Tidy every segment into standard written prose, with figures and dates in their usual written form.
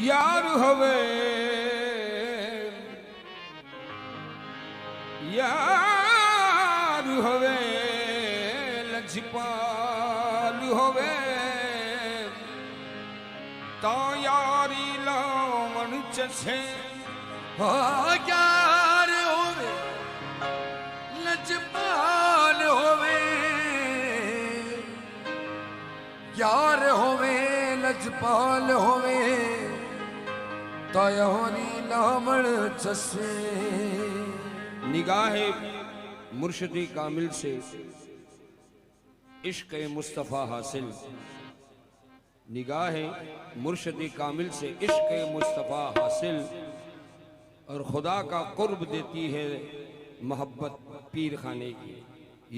यार होवे यार होवे लजपाल होवे ता यारी लावण चसे यार होवे लजपाल होवे यार होवे लजपाल होवे तायारी लावण चसे। निगाहे मुर्शिदी कामिल से इश्क मुस्तफ़ा हासिल, निगाहे मुर्शिदी कामिल से इश्क मुस्तफ़ा हासिल और खुदा का कुर्ब देती है मोहब्बत पीर खाने की।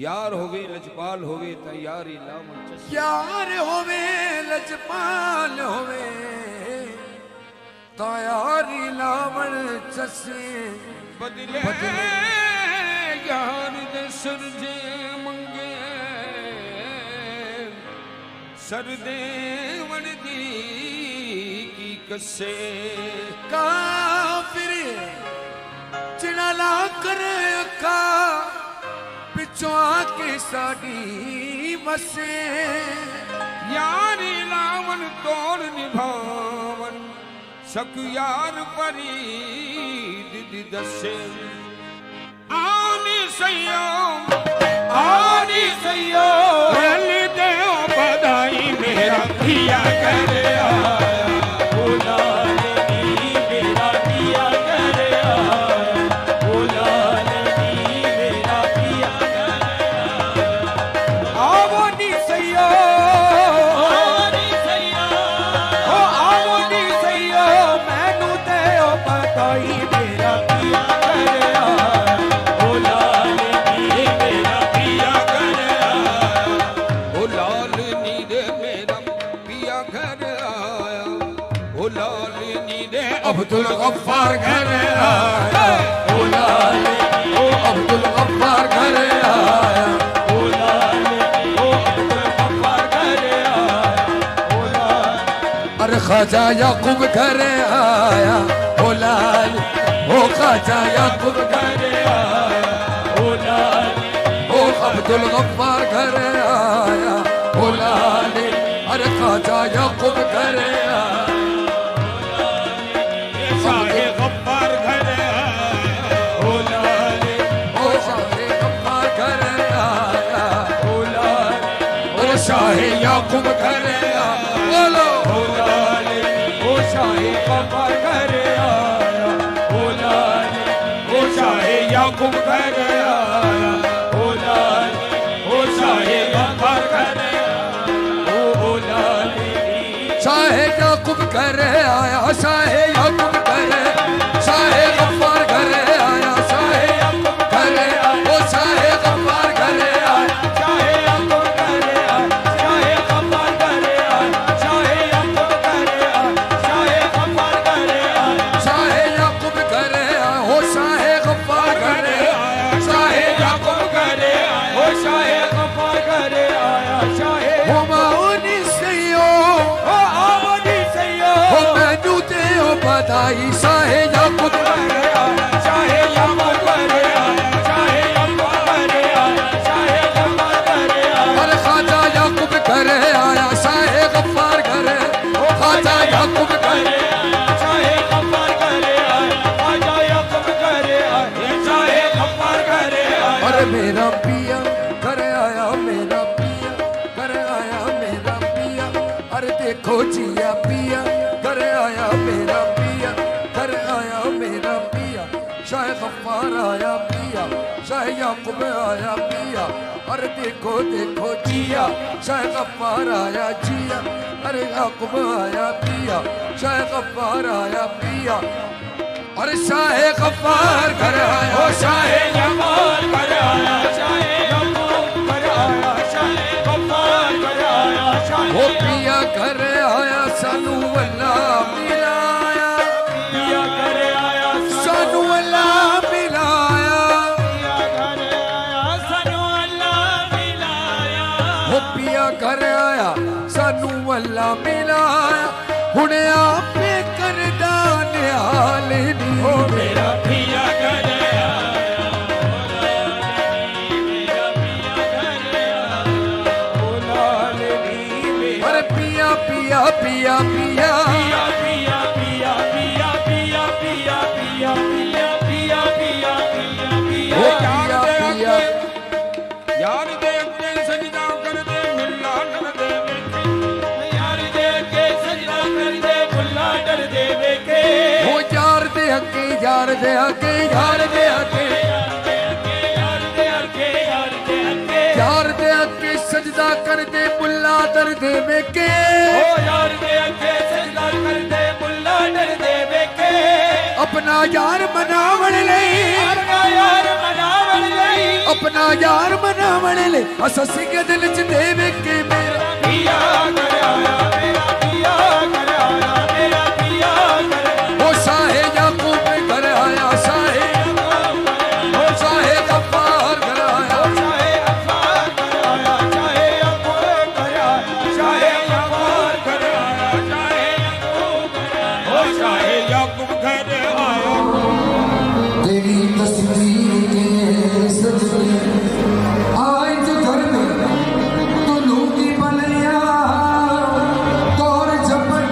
यार होवे लजपाल होवे तैयारी लावण चसे। यार होवे लजपाल होवे तायारी लावण चसे। बदले यार दे सरजे मंगे सरदे वणदी की कसे। काफिर चिड़ा ला कर अखा पिछों आके साड़ी मसे। यारी लावन तोड़ निभावन सक यार परीद दी दसे। आनी सैयो रल दे बधाई मेरा पिया कर आया बुलाल नी मेरा पिया कर आया बुलाल नी मेरा पिया कर आया। आवो नी सैयो ओ आवो नी सैयो मैनू दे बधाई मेरा पिया कर आया बुलाल नी मेरा पिया कर आया बुलाल नी दे मेरा पिया घर आया बुलाल नी दे अब्दुल गफ्फार घर आया बुलाल ओ अब्दुल गफ्फार घर आया बुलाल ओ अब्दुल गफ्फार घर आया बुलाल। अरे ख्वाजा याकूब घर आया बुलाल ओ ख्वाजा याकूब घर आया बुलाल ओ अब्दुल गफ्फार घर आया बुलाल। अरे ख्वाजा याकूब घर आया शाहे गफ्फार घर आया बुलाल ओ शाहे गफ्फार घर आया बुलाल अरे शाहे याकूब घर आया बोलो बुलाल ओ शाहे गफ्फार घर आया बुलाल ओ शाहे याकूब घर आया बुलाल ओ शाहे गफ्फार घर आया ओ बुलाल शाहे याकूब घर आया शाहे याकूब घर शाहे गफ्फार घर आया शाहे याकूब घर ओ शाहे गफ्फार घर आया शाहे याकूब घर आया शाहे गफ्फार घर आया शाहे याकूब घर आया शाहे गफ्फार घर आया शाहे याकूब घर आया हो शाहे गफ्फार घर आया शाहे याकूब घर आया ओ शाहे गफ्फार घर आया शाहे हो माऊनी सैयो ओ आवनी सैयो हो मैनू दे ओ बधाई शाहे याकूब घर आया शाहे याकूब घर आया शाहे याकूब घर आया शाहे गफ्फार घर आया अरे ख्वाजा याकूब घर आया शाहे गफ्फार घर ओ ख्वाजा याकूब घर शाहे गफ्फार घर आया ख्वाजा याकूब घर आया शाहे गफ्फार घर आया अरे मेरा पिया घर आया मेरा पिया घर आया मेरा पिया। अरे देखो जिया पिया घर आया मेरा पिया घर आया मेरा पिया। शाह गफ्फार आया पिया शाह याकूब आया पिया। अरे देखो देखो जिया शाह गफ्फार आया जिया। अरे याकूब आया पिया शाह गफ्फार आया पिया। अरे शाह गफ्फार घर आया ओ शाहे याकूब घर आया शाहे याकूब घर आया शाहे गफ्फार घर आया शाहे वो पिया घर आया सानू अल्लाह मिलाया पिया घर आया सानू अल्लाह मिलाया पिया घर आया सानू अल्लाह मिलाया वो पिया घर आया सानू अल्लाह मिलाया हुण आपे कर आगे यार दे आगे यार दे आगे सजदा कर दे मुल्ला दर दे वेके अपना यार मनावण ले अपना यार मनावण ले असा सिंह दिल च देवे के मेरा पिया कर आया मेरा पिया कर आया मेरा पिया कर ओ साहे याकूब कर आया साहे ओ साहे गफ्फार कर आया साहे गफ्फार कर आया साहे याकूब कर आया साहे गफ्फार कर आया साहे याकूब ओ साहे याकूब कर आया तेरी तस्वीर के सजदे आए जो घर में तो लोग की बलिया तोर जबन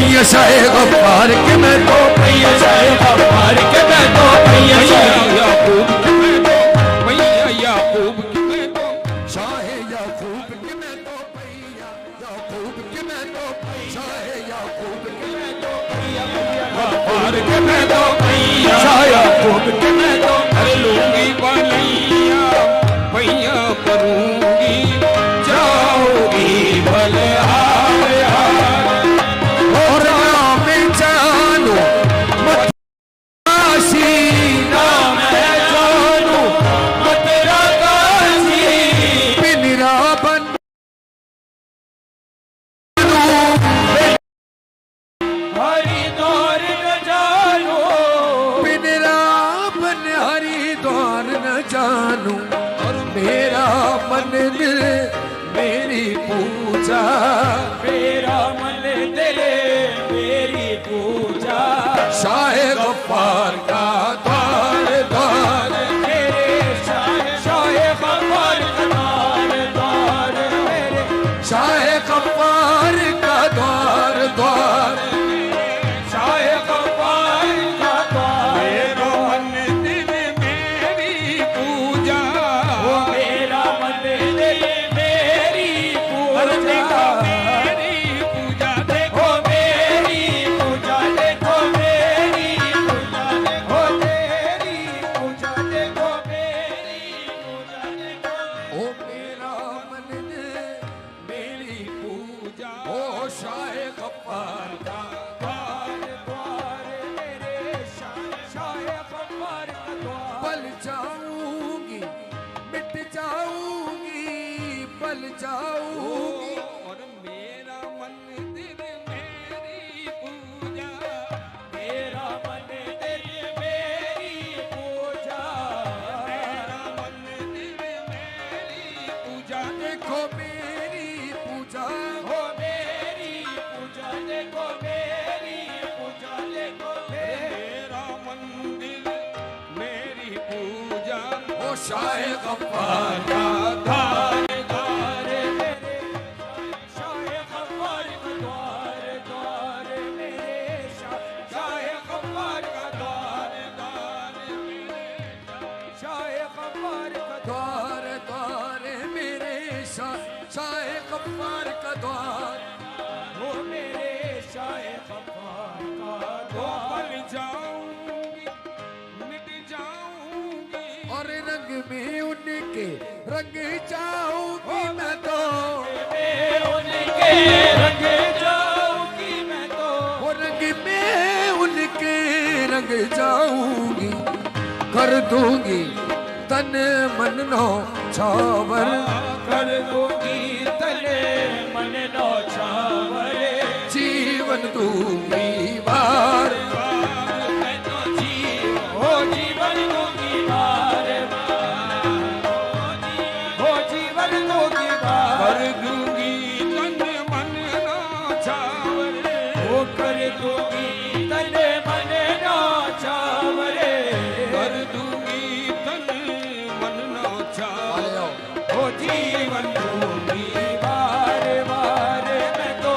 पैया शाहे गफ्फार के मैं तो पैया शाहे गफ्फार के मैं तो पैया याकूब के मैं तो पैया याकूब के मैं तो शाहे याकूब के मैं तो पैया याकूब के मैं तो शाहे याकूब के मैं तो पैया गफ्फार के मैं तो पैया शाहे याकूब के मैं तो हर लूंगी बनैया पैया करूंगी जाओगी भले हार और नाम जानू मतासी नाम है जानू तेरा काजी पिनरा बन हरिद्वार न जानो पिनरा बन हरिद्वार न जानू और मेरा मन दिल मेरी पूजा मेरा मन तेरे मेरी पूजा शाहे गफ्फार का द्वार द्वार मेरे शाहे गफ्फार का द्वार मेरे शाहे गफ्फार का द्वार द्वार शाहे गफ्फार का द्वार मेरा मन दिल मेरी पूजा वो मेरा मन दिल मेरी पूजा मेरी पूजा देखो मेरी पूजा देखो मेरी पूजा देखो तेरी पूजा देखो मेरी पूजा देखो ओ मेरा मन दिल मेरी पूजा ओ शाहे गफ्फार का द्वार द्वार मेरे शाहे गफ्फार का द्वार पल जाऊंगी मिट जाऊंगी पल जाऊंगी और मेरा मन दिल मेरी पूजा मेरा मन दिल मेरी पूजा मेरा मन दिल मेरी पूजा देखो मेरी पूजा हो मेरी पूजा देखो मेरी पूजा देखो मेरा मंदिर मेरी पूजा ओ शाहे गफ्फार का द्वार द्वार मेरे शाहे गफ्फार का द्वार द्वार मेरे शाहे गफ्फार का द्वार द्वार मेरे शाहे गफ्फार का द्वार द्वार मेरे शाहे गफ्फार का द्वार हो मेरे शाहे गफ्फार का द्वार जाऊंगी मिट जाऊंगी और रंग में उनके रंग जाऊंगी मैं तो उनके रंग जाऊंगी मैं तो वो रंग में उनके रंग जाऊंगी कर दूंगी तन मन नो छावर कर दूंगी तने मन नो छावरे जीवन दूंगी बार मैं तो हो जीवन दूंगी बार हो जीवन दूंगी बार कर दूंगी तन मन नो छावरे हो कर दूंगी तने मन नो छावरे कर दूंगी तन मन नो छावरे हो जीवन दूंगी बार बार मैं तो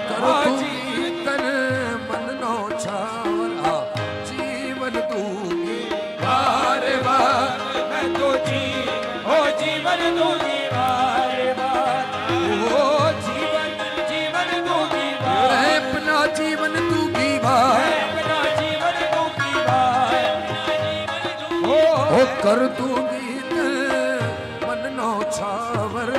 करो दूंगी तन मन नो छावर जीवन दूंगी बार बार मैं तो हो जीवन दूंगी बार बार हो जीवन जीवन दूंगी बार मैं अपना जीवन दूंगी बार अपना जीवन दूंगी बार ओ कर दूंगी तन मन नो छावर